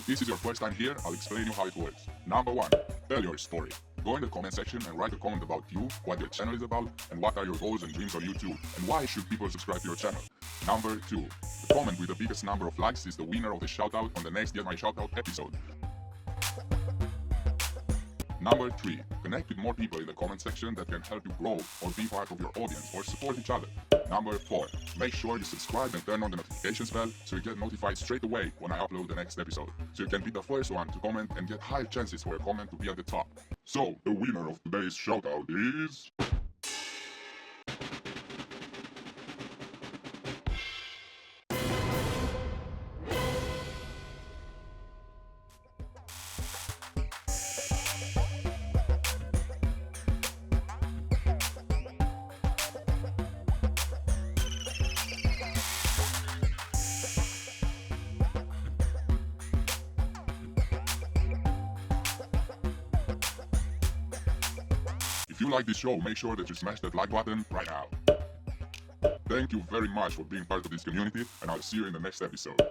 If this is your first time here, I'll explain you how it works. Number 1. Tell your story. Go in the comment section and write a comment about you, what your channel is about, and what are your goals and dreams on YouTube, and why should people subscribe to your channel. Number 2. The comment with the biggest number of likes is the winner of the shoutout on the next Get My Shoutout episode. Number 3. Connect with more people in the comment section that can help you grow or be part of your audience or support each other. Number 4. Make sure you subscribe and turn on the notifications bell so you get notified straight away when I upload the next episode. So you can be the first one to comment and get higher chances for your comment to be at the top. So, the winner of today's shoutout is... If you like this show, make sure that you smash that like button right now. Thank you very much for being part of this community, and I'll see you in the next episode.